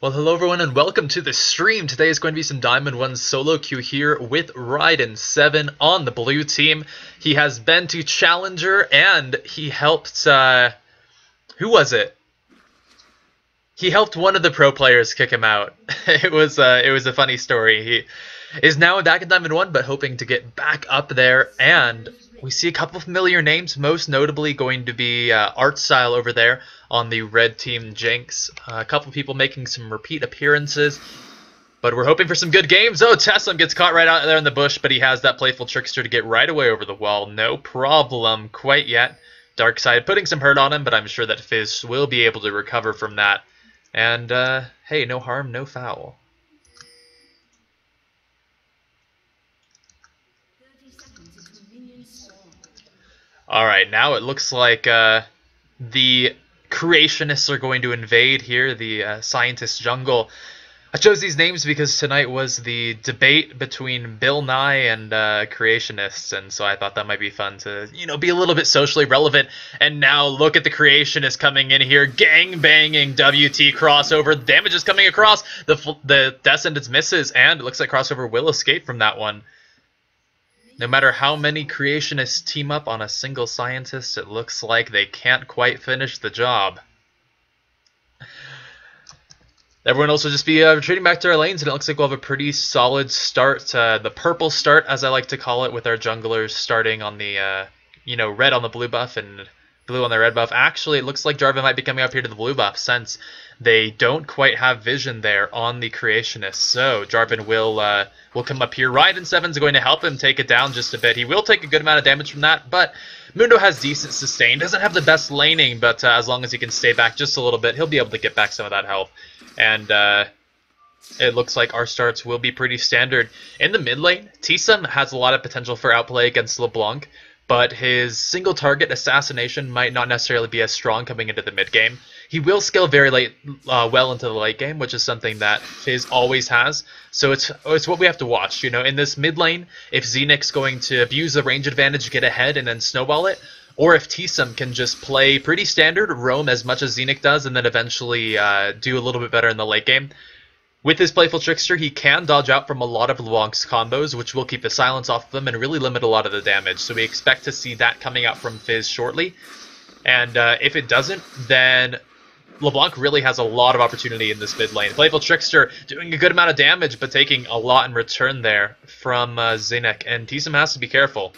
Well, hello everyone and welcome to the stream. Today is going to be some Diamond 1 solo queue here with Ryden7 on the blue team. He has been to Challenger and he helped, who was it? He helped one of the pro players kick him out. It was a funny story. He is now back in Diamond 1 but hoping to get back up there, and we see a couple of familiar names, most notably going to be Art Style over there on the red team Jinx. A couple people making some repeat appearances, but we're hoping for some good games. Oh, Teslam gets caught right out there in the bush, but he has that playful trickster to get right away over the wall. No problem quite yet. Darkside putting some hurt on him, but I'm sure that Fizz will be able to recover from that. And, hey, no harm, no foul. Alright, now it looks like the creationists are going to invade here, the scientist jungle. I chose these names because tonight was the debate between Bill Nye and creationists, and so I thought that might be fun to, be a little bit socially relevant. And now look at the creationists coming in here, gang-banging WT crossover. Damage is coming across, the Descendants misses, and it looks like crossover will escape from that one. No matter how many creationists team up on a single scientist, it looks like they can't quite finish the job. Everyone else will just be retreating back to our lanes, and it looks like we'll have a pretty solid start. The purple start, as I like to call it, with our junglers starting on the, red on the blue buff and blue on the red buff. Actually, it looks like Jarvan might be coming up here to the blue buff, since they don't quite have vision there on the creationists. So Jarvan will come up here. Ryden7 is going to help him take it down just a bit. He will take a good amount of damage from that, but Mundo has decent sustain. Doesn't have the best laning, but as long as he can stay back just a little bit, he'll be able to get back some of that health. And it looks like our starts will be pretty standard. In the mid lane, Tsum has a lot of potential for outplay against LeBlanc, but his single target assassination might not necessarily be as strong coming into the mid game. He will scale very well into the late game, which is something that Fizz always has. So it's what we have to watch. In this mid lane, if Zenith's going to abuse the range advantage, get ahead, and then snowball it, or if Tsum can just play pretty standard, roam as much as Zenith does, and then eventually do a little bit better in the late game. With his playful trickster, he can dodge out from a lot of LeBlanc's combos, which will keep the silence off of them and really limit a lot of the damage. So we expect to see that coming out from Fizz shortly. And if it doesn't, then LeBlanc really has a lot of opportunity in this mid lane. Playful trickster doing a good amount of damage, but taking a lot in return there from Zenith, and Tsum has to be careful.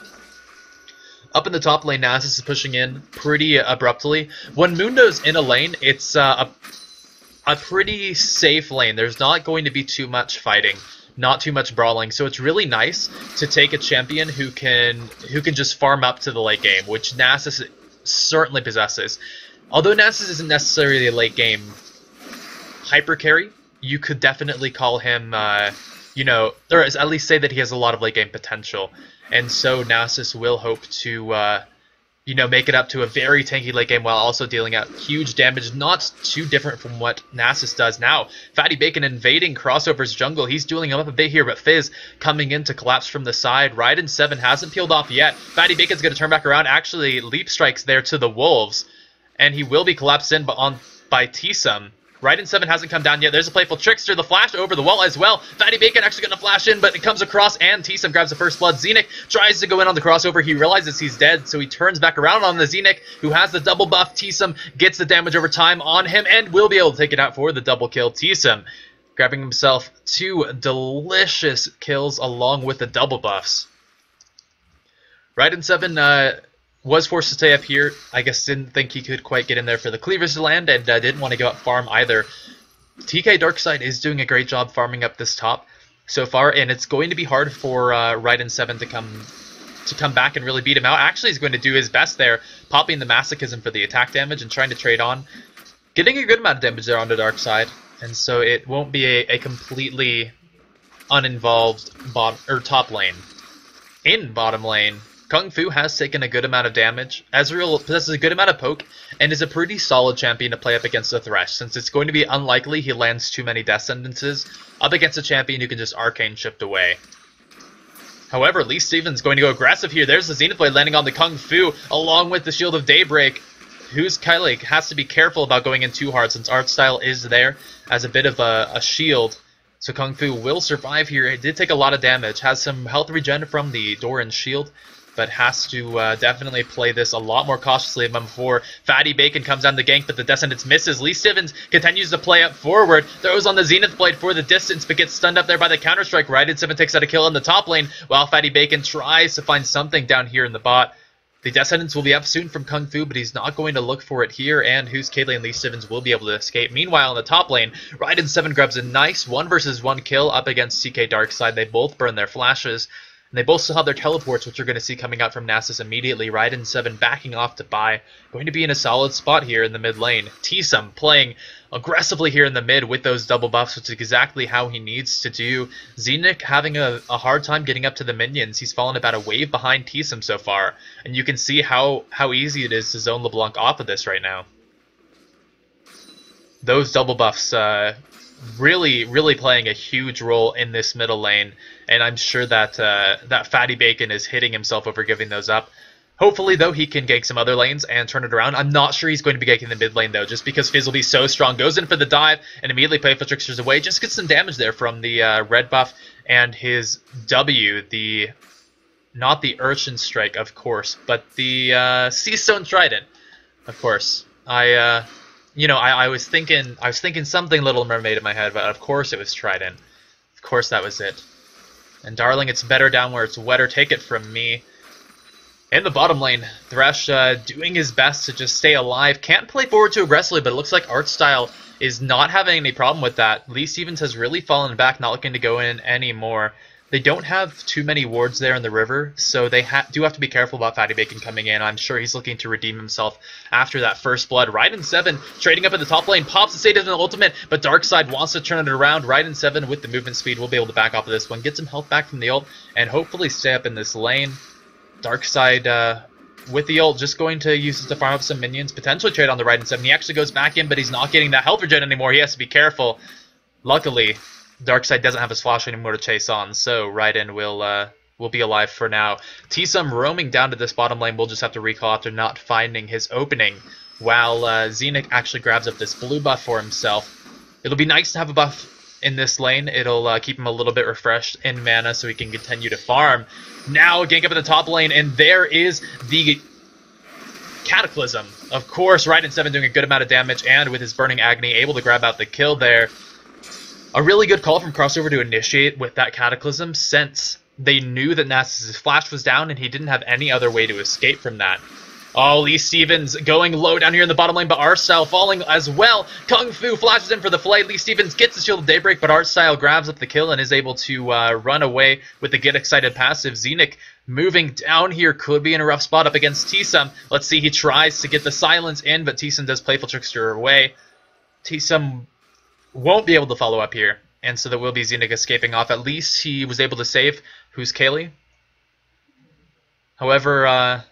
Up in the top lane, Nasus is pushing in pretty abruptly. When Mundo's in a lane, it's a pretty safe lane. There's not going to be too much fighting, not too much brawling, so it's really nice to take a champion who can just farm up to the late game, which Nasus certainly possesses. Although Nasus isn't necessarily a late game hyper carry, you could definitely call him, or at least say that he has a lot of late game potential. And so Nasus will hope to, make it up to a very tanky late game while also dealing out huge damage, not too different from what Nasus does now. Fatty Bacon invading Crossover's jungle. He's dueling him up a bit here, but Fizz coming in to collapse from the side. Ryden7 hasn't peeled off yet. Fatty Bacon's going to turn back around, actually leap strikes there to the Wolves, and he will be collapsed in by Tsum. Ryden7 hasn't come down yet. There's a playful trickster. The flash over the wall as well. Fatty Bacon actually going to flash in, but it comes across, and Tsum grabs the first blood. Zenith tries to go in on the crossover. He realizes he's dead, so he turns back around on the Zenith, who has the double buff. Tsum gets the damage over time on him, and will be able to take it out for the double kill. Tsum grabbing himself 2 delicious kills along with the double buffs. Ryden7 was forced to stay up here. I guess didn't think he could quite get in there for the cleavers to land, and didn't want to go up farm either. TK Darkside is doing a great job farming up this top so far, and it's going to be hard for Ryden7 to come back and really beat him out. Actually, he's going to do his best there, popping the Masochism for the attack damage and trying to trade on. Getting a good amount of damage there on the Darkside, and so it won't be a completely uninvolved top lane. In bottom lane, Kung Fu has taken a good amount of damage. Ezreal possesses a good amount of poke and is a pretty solid champion to play up against the Thresh, since it's going to be unlikely he lands too many death sentences up against a champion who can just arcane shift away. However, Lee Stevens going to go aggressive here. There's the Zenith Blade landing on the Kung Fu along with the Shield of Daybreak. Who's Kylie has to be careful about going in too hard since Artstyle is there as a bit of a shield. So Kung Fu will survive here. It did take a lot of damage. Has some health regen from the Doran shield, but has to definitely play this a lot more cautiously than before. Fatty Bacon comes down the gank, but the Descendants misses. Lee Stivens continues to play up forward. Throws on the Zenith Blade for the distance, but gets stunned up there by the Counter-Strike. Ryden7 takes out a kill in the top lane, while Fatty Bacon tries to find something down here in the bot. The Descendants will be up soon from Kung Fu, but he's not going to look for it here, and Who's Kaylee and Lee Stivens will be able to escape. Meanwhile, in the top lane, Ryden7 grabs a nice 1v1 kill up against CK Darkside. They both burn their flashes, and they both still have their teleports, which you're going to see coming out from Nasus immediately. Ryden7 backing off to buy. Going to be in a solid spot here in the mid lane. Tsum playing aggressively here in the mid with those double buffs, which is exactly how he needs to do. Xenic having a hard time getting up to the minions. He's fallen about a wave behind Tsum so far, and you can see how easy it is to zone LeBlanc off of this right now. Those double buffs really playing a huge role in this middle lane, and I'm sure that that Fatty Bacon is hitting himself over giving those up. Hopefully, though, he can gank some other lanes and turn it around. I'm not sure he's going to be ganking the mid lane, though, just because Fizz will be so strong. Goes in for the dive and immediately Playful Tricksters away. Just gets some damage there from the red buff and his W, not the Urchin Strike, of course, but the Sea Stone Trident, of course. I was thinking something Little Mermaid in my head, but of course it was Trident. Of course that was it. And darling, it's better down where it's wetter. Take it from me. In the bottom lane, Thresh doing his best to just stay alive. Can't play forward too aggressively, but it looks like Artstyle is not having any problem with that. Lee Stevens has really fallen back, not looking to go in anymore. They don't have too many wards there in the river, so they do have to be careful about Fatty Bacon coming in. I'm sure he's looking to redeem himself after that first blood. Ryden7 trading up in the top lane, pops the state of an ultimate, but Darkside wants to turn it around. Ryden7 with the movement speed will be able to back off of this one, get some health back from the ult, and hopefully stay up in this lane. Darkside with the ult, just going to use it to farm up some minions, potentially trade on the Ryden7. He actually goes back in, but he's not getting that health regen anymore. He has to be careful. Luckily, Darkside doesn't have his flash anymore to chase on, so Ryden will be alive for now. Tsum roaming down to this bottom lane will just have to recall after not finding his opening, while Xenic actually grabs up this blue buff for himself. It'll be nice to have a buff in this lane. It'll keep him a little bit refreshed in mana so he can continue to farm. Now gank up in the top lane, and there is the Cataclysm. Of course, Ryden7 doing a good amount of damage, and with his Burning Agony, able to grab out the kill there. A really good call from Crossover to initiate with that Cataclysm, since they knew that Nasus' flash was down, and he didn't have any other way to escape from that. Oh, Lee Stevens going low down here in the bottom lane, but Artstyle falling as well. Kung Fu flashes in for the flay. Lee Stevens gets the Shield of Daybreak, but Artstyle grabs up the kill and is able to run away with the Get Excited passive. Xenic moving down here, could be in a rough spot up against Tsum. Let's see, he tries to get the silence in, but Tsum does Playful Trickster away. Tsum won't be able to follow up here, and so there will be Xenic escaping off. At least he was able to save Who's Kaylee. However,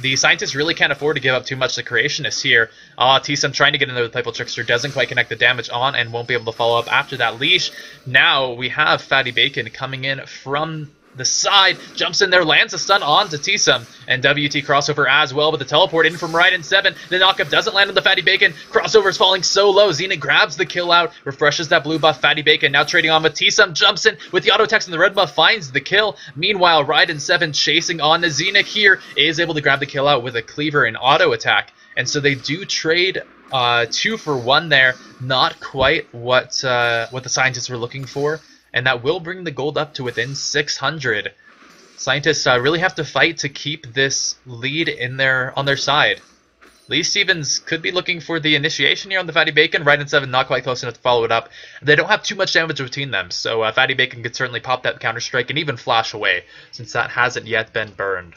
the Scientists really can't afford to give up too much to Creationists here. Tsum trying to get into the Playful Trickster, doesn't quite connect the damage on, and won't be able to follow up after that leash. Now we have Fatty Bacon coming in from the side, jumps in there, lands a stun onto Tsum, and WT crossover as well, but the teleport in from Ryden7. The knockup doesn't land on the Fatty Bacon. Crossover is falling so low. Xena grabs the kill out, refreshes that blue buff. Fatty Bacon now trading on with Tsum, jumps in with the auto text and the red buff, finds the kill. Meanwhile, Ryden7 chasing on the Xena here is able to grab the kill out with a cleaver and auto attack, and so they do trade 2 for 1 there. Not quite what the Scientists were looking for, and that will bring the gold up to within 600. Scientists really have to fight to keep this lead on their side. Lee Stevens could be looking for the initiation here on the Fatty Bacon. Ryden7 not quite close enough to follow it up. They don't have too much damage between them, so Fatty Bacon could certainly pop that Counter-Strike and even flash away, since that hasn't yet been burned.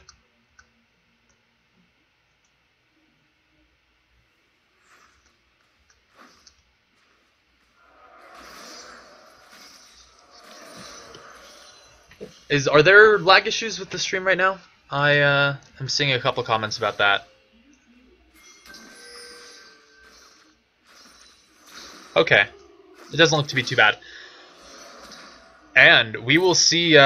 Are there lag issues with the stream right now? I'm seeing a couple comments about that. Okay. It doesn't look to be too bad. And we will see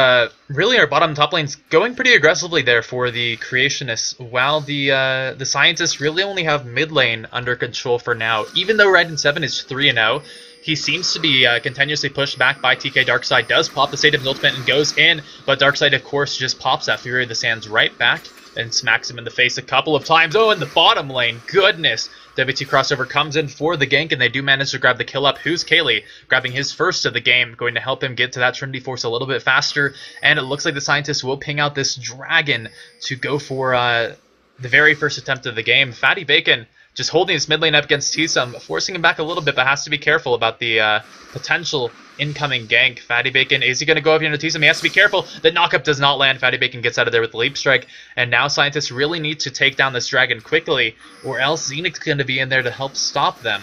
really our bottom top lanes going pretty aggressively there for the Creationists, while the Scientists really only have mid lane under control for now. Even though Ryden7 is 3-0, he seems to be continuously pushed back by TK. Darkseid does pop the State of Ultimate and goes in, but Darkseid, of course, just pops that Fury of the Sands right back and smacks him in the face a couple of times. Oh, in the bottom lane, goodness. WT Crossover comes in for the gank, and they do manage to grab the kill up. Who's Kaylee, grabbing his first of the game, going to help him get to that Trinity Force a little bit faster. And it looks like the Scientists will ping out this Dragon to go for the very first attempt of the game. Fatty Bacon just holding his mid lane up against T-Sum, forcing him back a little bit, but has to be careful about the potential incoming gank. Fatty Bacon, is he going to go up here into T-Sum? He has to be careful. The knockup does not land. Fatty Bacon gets out of there with the Leap Strike, and now Scientists really need to take down this Dragon quickly, or else Zenith's going to be in there to help stop them.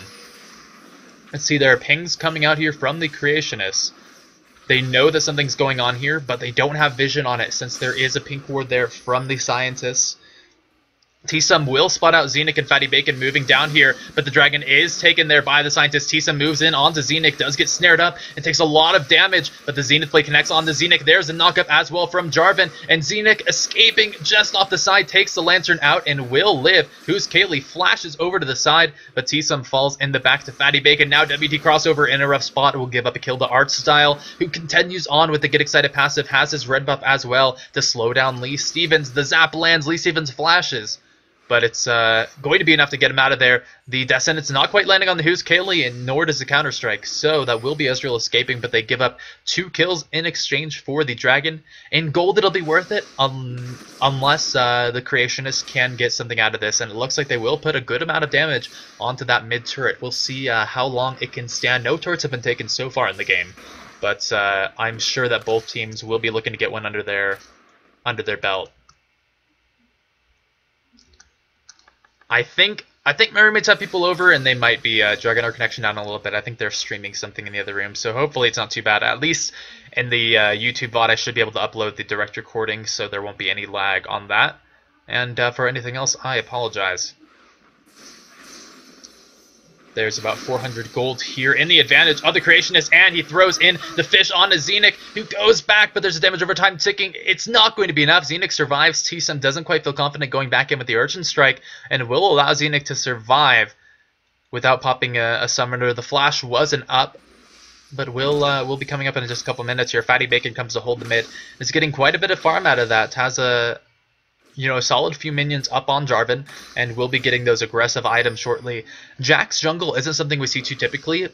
Let's see, there are pings coming out here from the Creationists. They know that something's going on here, but they don't have vision on it since there is a pink ward there from the Scientists. T-Sum will spot out Zenith and Fatty Bacon moving down here, but the Dragon is taken there by the Scientist. T-Sum moves in onto Zenith, does get snared up, and takes a lot of damage, but the Zenith play connects onto Zenith. There's a knockup as well from Jarvan, and Zenith escaping just off the side, takes the Lantern out and will live. Who's Kaylee flashes over to the side, but T-Sum falls in the back to Fatty Bacon. Now WT Crossover in a rough spot will give up a kill to Artstyle, who continues on with the Get Excited passive, has his red buff as well to slow down Lee Stevens. The zap lands, Lee Stevens flashes, but it's going to be enough to get him out of there. The Descendant's not quite landing on the Who's Kaylee, and nor does the Counter-Strike, so that will be Ezreal escaping, but they give up 2 kills in exchange for the Dragon. In gold, it'll be worth it, unless the Creationists can get something out of this, and it looks like they will put a good amount of damage onto that mid turret. We'll see how long it can stand. No turrets have been taken so far in the game, but I'm sure that both teams will be looking to get one under their belt. I think my roommates have people over, and they might be dragging our connection down a little bit. I think they're streaming something in the other room, so hopefully it's not too bad. At least in the YouTube VOD, I should be able to upload the direct recording, so there won't be any lag on that. And for anything else, I apologize. There's about 400 gold here in the advantage of the Creationist, and he throws in the fish onto Zenith, who goes back, but there's a damage over time ticking. It's not going to be enough. Zenith survives. T-Sum doesn't quite feel confident going back in with the Urchin Strike, and will allow Zenith to survive without popping a summoner. The flash wasn't up, but will be coming up in just a couple minutes here. Fatty Bacon comes to hold the mid. Is getting quite a bit of farm out of that. Has a solid few minions up on Jarvan, and we'll be getting those aggressive items shortly. Jack's jungle isn't something we see too typically.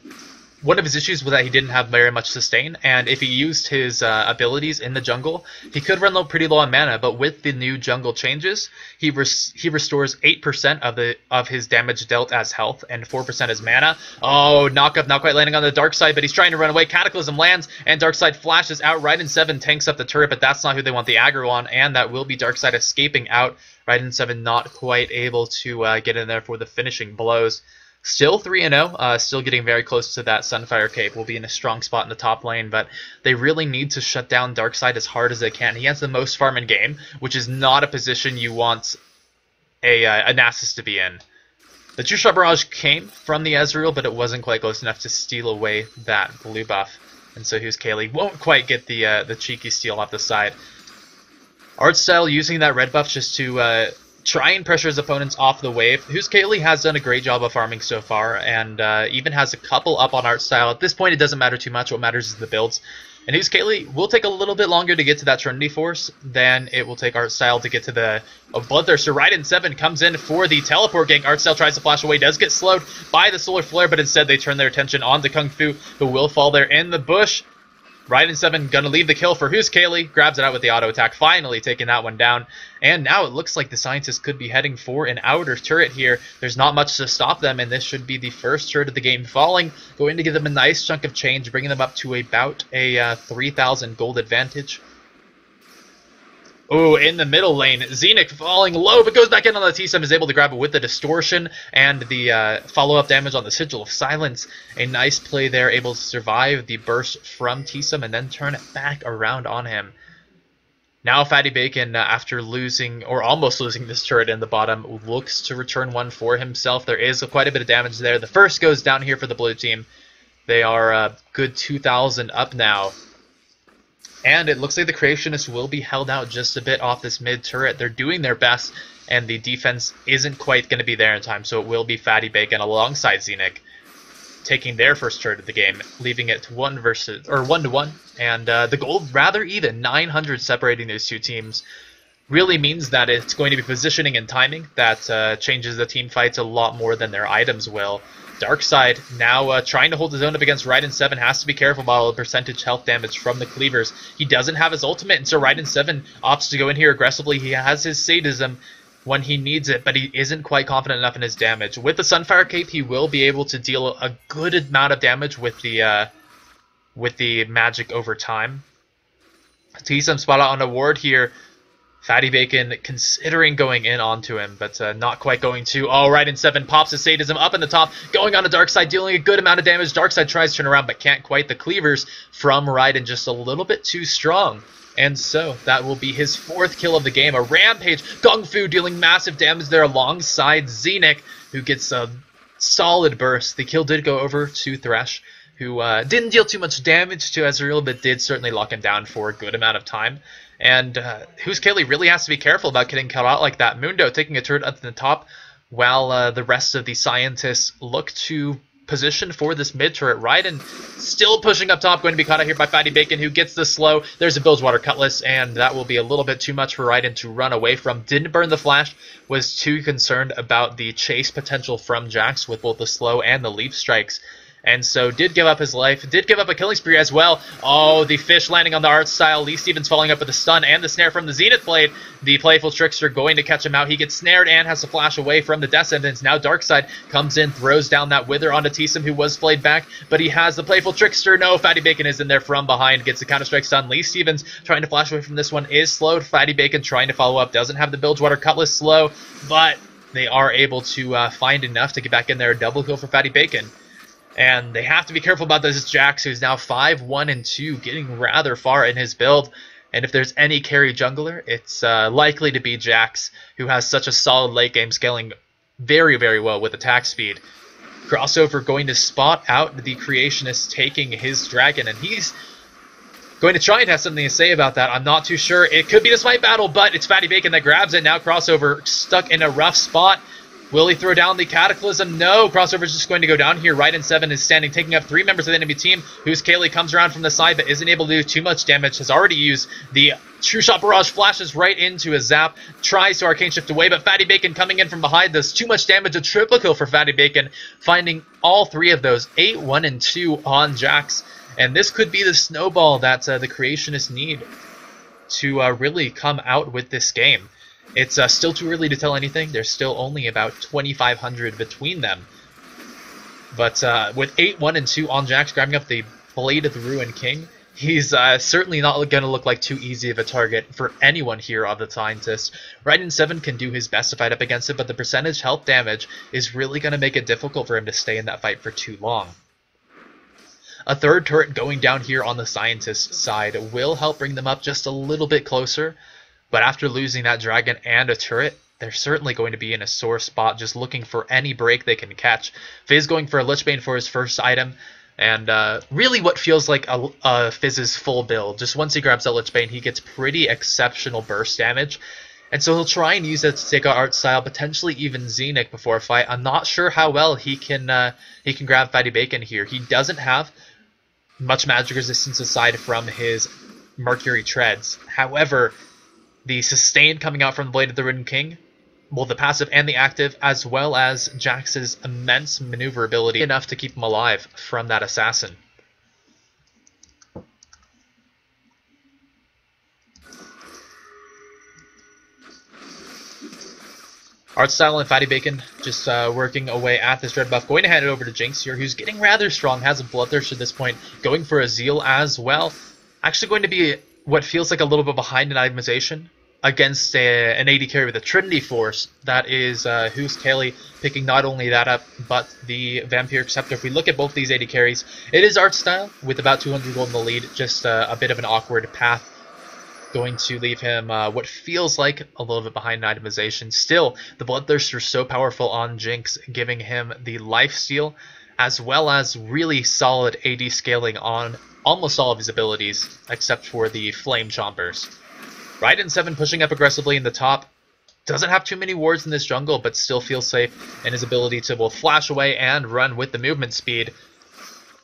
One of his issues was that he didn't have very much sustain, and if he used his abilities in the jungle, he could run pretty low on mana, but with the new jungle changes, he restores 8% of his damage dealt as health and 4% as mana. Oh, knockup, not quite landing on the Darkseid, but he's trying to run away. Cataclysm lands, and Darkseid flashes out. Ryden7 tanks up the turret, but that's not who they want the aggro on, and that will be Darkseid escaping out. Ryden7 not quite able to get in there for the finishing blows. Still 3-0, still getting very close to that Sunfire Cape. Will be in a strong spot in the top lane, but they really need to shut down Darkseid as hard as they can. He has the most farm in game, which is not a position you want a Nasus to be in. The True Shot Barrage came from the Ezreal, but it wasn't quite close enough to steal away that blue buff. And so Who's Kaylee won't quite get the cheeky steal off the side. Artstyle using that red buff just to try and pressure his opponents off the wave. Who's Kaylee has done a great job of farming so far, and even has a couple up on Artstyle. At this point, it doesn't matter too much. What matters is the builds. And Who's Kaylee will take a little bit longer to get to that Trinity Force than it will take Artstyle to get to the Bloodthirster. Ryden7 comes in for the teleport gank. Artstyle tries to flash away, does get slowed by the Solar Flare, but instead they turn their attention on the Kung Fu, who will fall there in the bush. Ryden7 gonna leave the kill for Who's Kaylee, grabs it out with the auto attack, finally taking that one down. And now it looks like the Scientists could be heading for an outer turret here. There's not much to stop them, and this should be the first turret of the game falling. Going to give them a nice chunk of change, bringing them up to about a 3,000 gold advantage. Oh, in the middle lane, Zenith falling low, but goes back in on the T-Sum, is able to grab it with the Distortion and the follow-up damage on the Sigil of Silence. A nice play there, able to survive the burst from T-Sum and then turn it back around on him. Now Fatty Bacon, after losing, or almost losing this turret in the bottom, looks to return one for himself. There is quite a bit of damage there. The first goes down here for the blue team. They are a good 2,000 up now. And it looks like the Creationists will be held out just a bit off this mid turret. They're doing their best, and the defense isn't quite going to be there in time, so it will be Fatty Bacon alongside Xenic taking their first turret of the game, leaving it 1-1, and the goal rather even, 900 separating those two teams. Really means that it's going to be positioning and timing that changes the team fights a lot more than their items will. Darkside now trying to hold his own up against Ryden7, has to be careful about the percentage health damage from the cleavers. He doesn't have his ultimate, and so Ryden7 opts to go in here aggressively. He has his sadism when he needs it, but he isn't quite confident enough in his damage. With the Sunfire Cape, he will be able to deal a good amount of damage with the magic over time. T-Some spot out on a ward here. Fatty Bacon considering going in onto him, but not quite going to. Oh, Ryden7 pops his sadism up in the top, going on to Darkside, dealing a good amount of damage. Darkside tries to turn around, but can't quite. The cleavers from Ryden just a little bit too strong. And so that will be his 4th kill of the game. A Rampage. Kung Fu dealing massive damage there alongside Xenic, who gets a solid burst. The kill did go over to Thresh, who didn't deal too much damage to Ezreal, but did certainly lock him down for a good amount of time. And Who's Kelly really has to be careful about getting caught out like that. Mundo taking a turret up to the top, while the rest of the scientists look to position for this mid turret. Ryden still pushing up top, going to be caught out here by Fatty Bacon, who gets the slow. There's a Bilgewater Cutlass, and that will be a little bit too much for Ryden to run away from. Didn't burn the flash, was too concerned about the chase potential from Jax with both the slow and the leap strikes. And so did give up his life, did give up a killing spree as well. Oh, the fish landing on the art style. Lee Stevens following up with a stun and the snare from the Zenith Blade. The Playful Trickster going to catch him out. He gets snared and has to flash away from the Descendants. Now Darkside comes in, throws down that Wither onto T-Some, who was flayed back, but he has the Playful Trickster. No, Fatty Bacon is in there from behind, gets the Counter-Strike stun. Lee Stevens trying to flash away from this one is slowed. Fatty Bacon trying to follow up, doesn't have the Bilgewater Cutlass slow, but they are able to find enough to get back in there. A double kill for Fatty Bacon. And they have to be careful about this Jax, who's now 5-1-2, getting rather far in his build. And if there's any carry jungler, it's likely to be Jax, who has such a solid late game, scaling very, very well with attack speed. Crossover going to spot out the Creationist taking his dragon, and he's going to try and have something to say about that. I'm not too sure. It could be the Smite battle, but it's Fatty Bacon that grabs it. Now Crossover stuck in a rough spot. Will he throw down the Cataclysm? No, Crossover's just going to go down here. Ryden7 is standing, taking up 3 members of the enemy team. Who's Kaylee comes around from the side, but isn't able to do too much damage. Has already used the True Shot Barrage, flashes right into a zap. Tries to Arcane Shift away, but Fatty Bacon coming in from behind does too much damage. A triple kill for Fatty Bacon, finding all 3 of those. 8-1-2 on Jax. And this could be the snowball that the Creationists need to really come out with this game. It's still too early to tell anything. There's still only about 2,500 between them. But with 8-1-2 on Jax, grabbing up the Blade of the Ruined King, he's certainly not going to look like too easy of a target for anyone here on the Scientist. Ryden7 can do his best to fight up against it, but the percentage health damage is really going to make it difficult for him to stay in that fight for too long. A third turret going down here on the Scientist side will help bring them up just a little bit closer. But after losing that dragon and a turret, they're certainly going to be in a sore spot, just looking for any break they can catch. Fizz going for a Lichbane for his first item, and really what feels like a Fizz's full build. Just once he grabs that Lichbane, he gets pretty exceptional burst damage. And so he'll try and use that to take out art style, potentially even Xenic before a fight. I'm not sure how well he can grab Fatty Bacon here. He doesn't have much magic resistance aside from his Mercury Treads. However, the sustain coming out from the Blade of the Ruined King, both the passive and the active, as well as Jax's immense maneuverability, enough to keep him alive from that assassin. Artstyle and Fatty Bacon just working away at this red buff. Going to hand it over to Jinx here, who's getting rather strong, has a Bloodthirst at this point, going for a Zeal as well. Actually going to be what feels like a little bit behind in itemization against an AD carry with a Trinity Force. That is Who's Kaylee picking not only that up, but the Vampiric Scepter. If we look at both these AD carries, it is Artstyle with about 200 gold in the lead, just a bit of an awkward path. Going to leave him what feels like a little bit behind in itemization. Still, the Bloodthirster is so powerful on Jinx, giving him the lifesteal, as well as really solid AD scaling on almost all of his abilities, except for the Flame Chompers. Ryden7 pushing up aggressively in the top. Doesn't have too many wards in this jungle, but still feels safe in his ability to both flash away and run with the movement speed.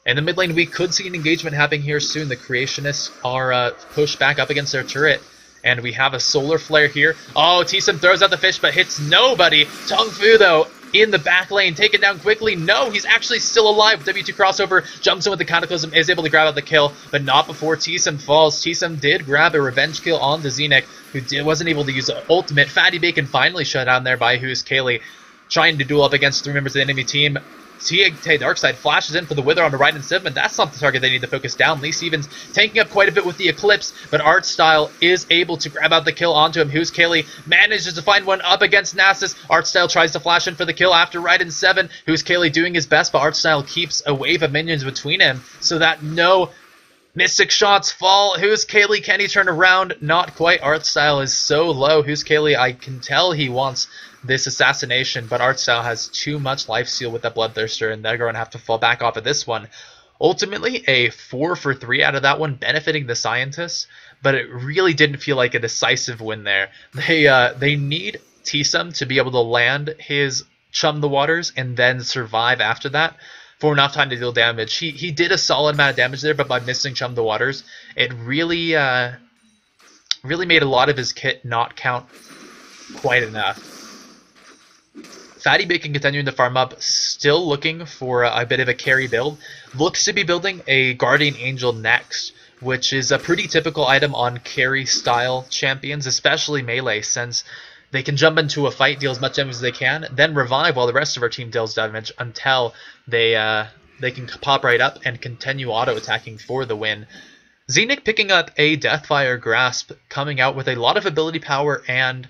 In the mid lane, we could see an engagement happening here soon. The Creationists are pushed back up against their turret, and we have a Solar Flare here. Oh, T-Sim throws out the fish, but hits nobody. Tong Fu, though, in the back lane, taken down quickly. No, he's actually still alive. W2 crossover, jumps in with the Cataclysm, is able to grab out the kill, but not before T-Sim falls. T-Sim did grab a revenge kill on the Zenith, who wasn't able to use the ultimate. Fatty Bacon finally shut down there by Who's Kaylee, trying to duel up against 3 members of the enemy team. Darkseid flashes in for the Wither onto Ryden7. That's not the target they need to focus down. Lee Stevens tanking up quite a bit with the Eclipse, but Artstyle is able to grab out the kill onto him. Who's Kaylee manages to find one up against Nasus. Artstyle tries to flash in for the kill after Ryden7. Who's Kaylee doing his best, but Artstyle keeps a wave of minions between him so that no Mystic shots fall. Who's Kaylee? Can he turn around? Not quite. Artstyle is so low. Who's Kaylee? I can tell he wants this assassination, but Artstyle has too much life steal with that Bloodthirster, and they're going to have to fall back off of this one. Ultimately, a 4 for 3 out of that one, benefiting the Scientists, but it really didn't feel like a decisive win there. They need T-Sim to be able to land his Chum the Waters and then survive after that for enough time to deal damage. He did a solid amount of damage there, but by missing Chum the Waters, it really made a lot of his kit not count quite enough. Fatty Bacon continuing to farm up, still looking for a bit of a carry build. Looks to be building a Guardian Angel next, which is a pretty typical item on carry-style champions, especially melee, since they can jump into a fight, deal as much damage as they can, then revive while the rest of our team deals damage until they can pop right up and continue auto-attacking for the win. Zenith picking up a Deathfire Grasp, coming out with a lot of ability power and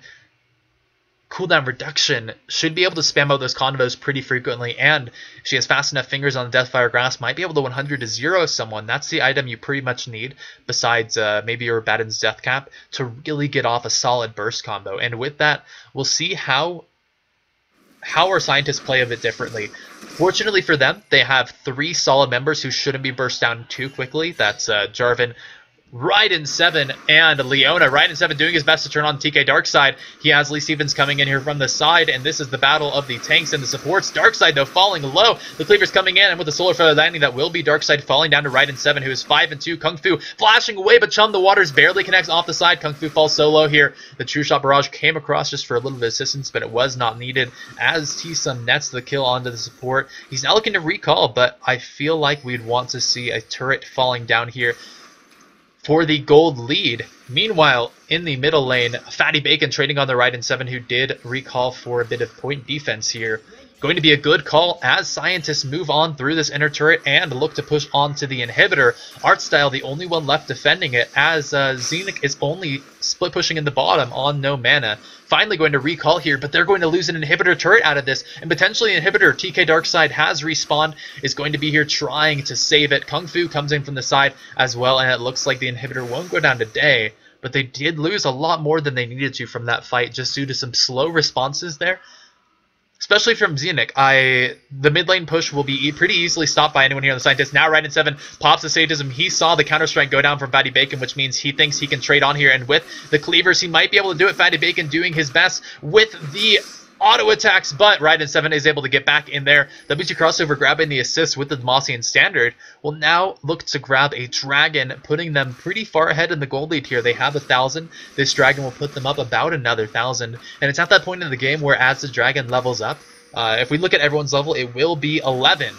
cooldown reduction, should be able to spam out those combos pretty frequently, and she has fast enough fingers on the Deathfire Grasp, might be able to 100 to 0 someone. That's the item you pretty much need, besides maybe your Baden's Death Cap, to really get off a solid burst combo. And with that, we'll see how our Scientists play a bit differently. Fortunately for them, they have 3 solid members who shouldn't be burst down too quickly. That's Jarvan, Ryden7, and Leona. Ryden7 doing his best to turn on TK Darkseid. He has Lee Stevens coming in here from the side, and this is the battle of the tanks and the supports. Darkseid, though, falling low. The Cleaver's coming in, and with the Solar Feather landing, that will be Darkseid falling down to Ryden7, who is 5 and 2. Kung Fu flashing away, but Chum the Waters barely connects off the side. Kung Fu falls solo here. The True Shot Barrage came across just for a little bit of assistance, but it was not needed, as T-Sun nets the kill onto the support. He's now looking to recall, but I feel like we'd want to see a turret falling down here for the gold lead. Meanwhile, in the middle lane, Fatty Bacon trading on the Ryden7, who did recall for a bit of point defense here. Going to be a good call as Scientists move on through this inner turret and look to push onto the inhibitor. Artstyle, the only one left defending it, as Zenith is only split pushing in the bottom on no mana. Finally going to recall here, but they're going to lose an inhibitor turret out of this, and potentially an inhibitor. TK Darkseid has respawned, is going to be here trying to save it. Kung Fu comes in from the side as well, and it looks like the inhibitor won't go down today, but they did lose a lot more than they needed to from that fight, just due to some slow responses there. Especially from Zenith. The mid lane push will be pretty easily stopped by anyone here on the Scientist. Now Ryden7 pops the Sadism. He saw the counter strike go down from Fatty Bacon, which means he thinks he can trade on here. And with the Cleavers, he might be able to do it. Fatty Bacon doing his best with the auto attacks, but Ryden7 is able to get back in there. W2 crossover grabbing the assist with the Demacian standard will now look to grab a dragon, putting them pretty far ahead in the gold lead here. They have 1,000. This dragon will put them up about another 1,000, and it's at that point in the game where as the dragon levels up, if we look at everyone's level, it will be 11,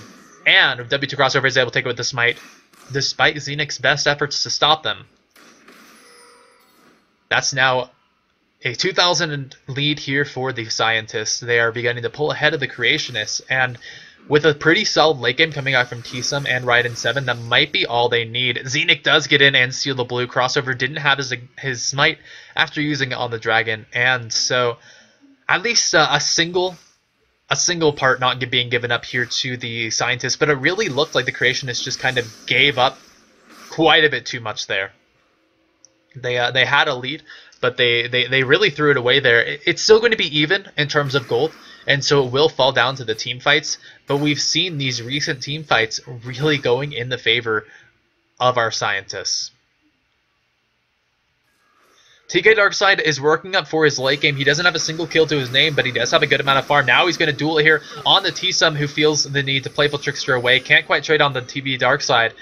and W2 crossover is able to take it with the smite, despite Zenith's best efforts to stop them. That's now a 2,000 lead here for the Scientists. They are beginning to pull ahead of the Creationists, and with a pretty solid late game coming out from T-Sum and Ryden7, that might be all they need. Zenith does get in and steal the blue. Crossover didn't have his smite after using it on the dragon, and so at least a single part not being given up here to the Scientists, but it really looked like the Creationists just kind of gave up quite a bit too much there. They had a lead, but they really threw it away there. It's still going to be even in terms of gold, and so it will fall down to the team fights, but we've seen these recent team fights really going in the favor of our scientists. TK Darkside is working up for his late game. He doesn't have a single kill to his name, but he does have a good amount of farm. Now he's going to duel here on the T-Sum, who feels the need to Playful Trickster away. Can't quite trade on the TV Darkside.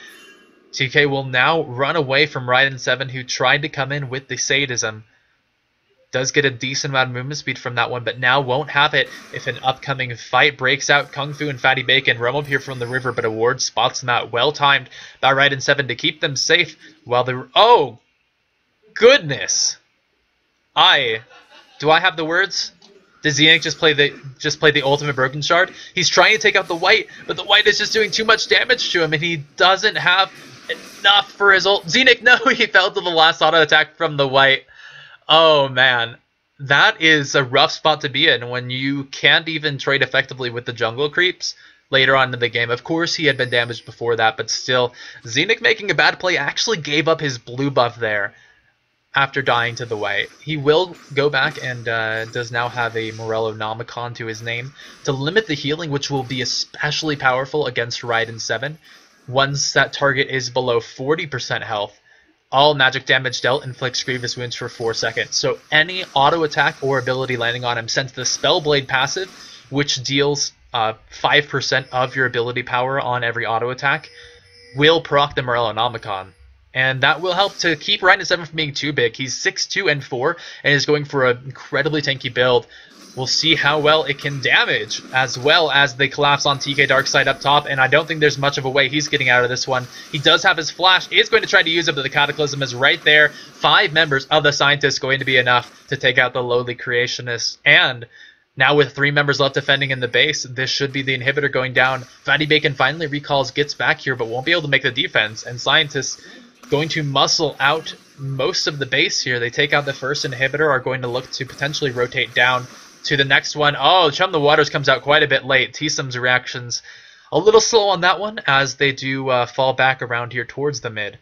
TK will now run away from Ryden7, who tried to come in with the Sadism. Does get a decent amount of movement speed from that one, but now won't have it if an upcoming fight breaks out. Kung Fu and Fatty Bacon roam up here from the river, but a ward spots them out. Well timed by Ryden7 to keep them safe while the... Oh! Goodness! Do I have the words? Does Zenix just play the ultimate broken shard? He's trying to take out the white, but the white is just doing too much damage to him, and he doesn't have enough for his ult. Zenix, no, he fell to the last auto attack from the white. Oh man, that is a rough spot to be in when you can't even trade effectively with the jungle creeps later on in the game. Of course, he had been damaged before that, but still, Zenix making a bad play actually gave up his blue buff there after dying to the white. He will go back and does now have a Morello Nomicon to his name to limit the healing, which will be especially powerful against Ryden7. Once that target is below 40% health, all magic damage dealt inflicts grievous wounds for 4 seconds. So any auto attack or ability landing on him sends the Spellblade passive, which deals 5% of your ability power on every auto attack, will proc the Morello Nomicon. And that will help to keep Ryden7 from being too big. He's 6'2" and 4 and is going for an incredibly tanky build. We'll see how well it can damage, as well as they collapse on TK Darkside up top, and I don't think there's much of a way he's getting out of this one. He does have his flash, is going to try to use it, but the Cataclysm is right there. 5 members of the Scientists going to be enough to take out the lowly Creationists, and now with 3 members left defending in the base, this should be the inhibitor going down. Fatty Bacon finally recalls, gets back here, but won't be able to make the defense, and Scientists going to muscle out most of the base here. They take out the first inhibitor, are going to look to potentially rotate down to the next one. Oh, Chum the Waters comes out quite a bit late. T-Sum's reactions a little slow on that one, as they do fall back around here towards the mid.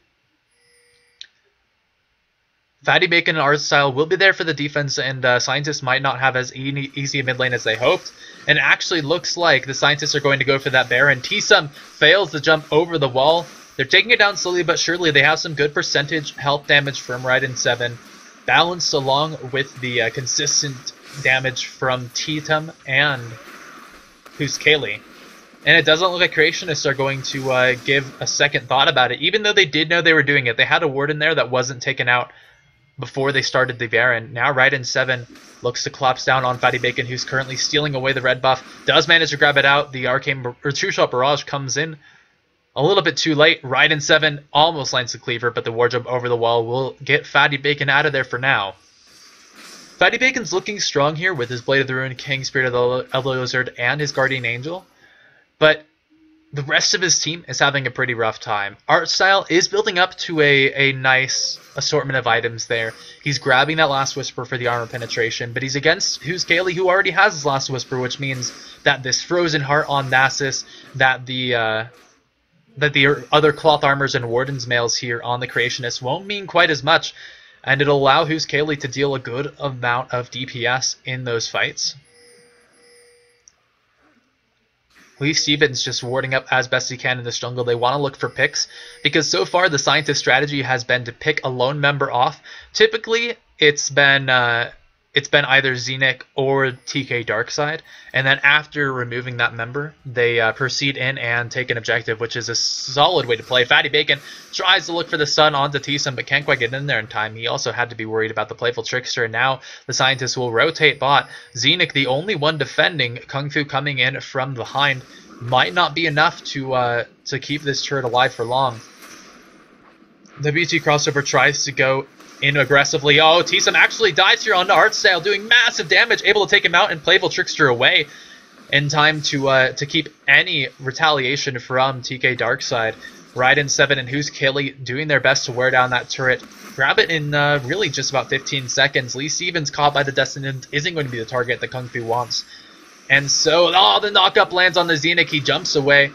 Fatty Bacon and Artstyle will be there for the defense, and Scientists might not have as easy a mid lane as they hoped. And it actually looks like the Scientists are going to go for that Baron. T-Sum fails to jump over the wall. They're taking it down slowly but surely. They have some good percentage health damage from Ryden7, balanced along with the consistent damage from T-Tum and who's Kaylee. And it doesn't look like Creationists are going to give a second thought about it, even though they did know they were doing it. They had a ward in there that wasn't taken out before they started the Baron. Now Ryden7 looks to collapse down on Fatty Bacon, who's currently stealing away the red buff. Does manage to grab it out. The Arcane or True Shot Barrage comes in a little bit too late. Ryden7 almost lands the cleaver, but the ward jump over the wall will get Fatty Bacon out of there for now. Fatty Bacon's looking strong here with his Blade of the Ruined King, Spirit of the Lizard, and his Guardian Angel. But the rest of his team is having a pretty rough time. Artstyle is building up to a nice assortment of items there. He's grabbing that Last Whisper for the armor penetration, but he's against Who's Kaylee, who already has his Last Whisper, which means that this Frozen Heart on Nasus, that the other Cloth Armors and Warden's Mails here on the Creationists won't mean quite as much, and it'll allow Who's Kaylee to deal a good amount of DPS in those fights. Lee Stevens just warding up as best he can in this jungle. They want to look for picks, because so far the Scientist strategy has been to pick a lone member off. Typically, it's been either Zenix or TK Darkside, and then after removing that member, they proceed in and take an objective, which is a solid way to play. Fatty Bacon tries to look for the stun onto T-Sum, but can't quite get in there in time. He also had to be worried about the Playful Trickster, and now the Scientists will rotate bot. Zenix, the only one defending, Kung Fu coming in from behind, might not be enough to keep this turret alive for long. The BT crossover tries to go in aggressively. Oh, T-Sum actually dies here onto Artstyle, doing massive damage, able to take him out and Playful Trickster away in time to keep any retaliation from TK Darkside. Ryden7 and Who's Kaylee doing their best to wear down that turret. Grab it in really just about 15 seconds. Lee Stevens, caught by the Destinant, isn't going to be the target that Kung Fu wants. And so, the knockup lands on the Zenix. He jumps away.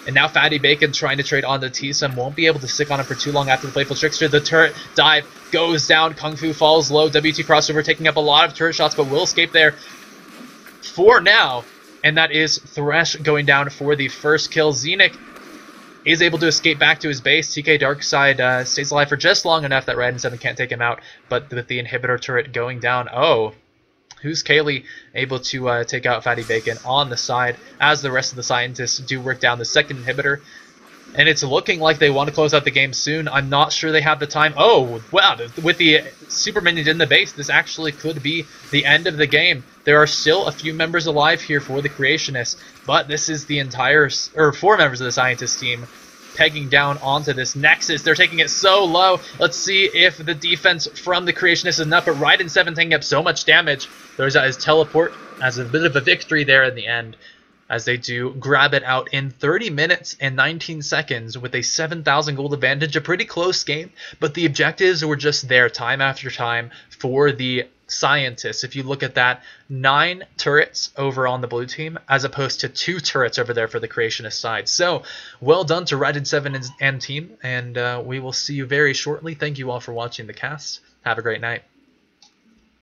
And now Fatty Bacon trying to trade on the T-Sum. Won't be able to stick on him for too long after the Playful Trickster. The turret dive goes down. Kung Fu falls low. WT crossover taking up a lot of turret shots, but will escape there for now. And that is Thresh going down for the first kill. Zenix is able to escape back to his base. TK Darkside stays alive for just long enough that Ryden7 can't take him out, but with the inhibitor turret going down, who's Kaylee able to take out Fatty Bacon on the side as the rest of the scientists do work down the second inhibitor. And it's looking like they want to close out the game soon. I'm not sure they have the time. Oh, wow, with the super minions in the base, this actually could be the end of the game. There are still a few members alive here for the Creationists, but this is the entire, or 4 members of the Scientist team pegging down onto this Nexus. They're taking it so low. Let's see if the defense from the Creationists is enough, but Ryden7 taking up so much damage. Throws out his teleport as a bit of a victory there in the end, as they do grab it out in 30 minutes and 19 seconds with a 7,000 gold advantage. A pretty close game, but the objectives were just there time after time for the Scientists. If you look at that, 9 turrets over on the blue team as opposed to 2 turrets over there for the Creationist side. So well done to Ryden7 and team, and we will see you very shortly. Thank you all for watching the cast. Have a great night.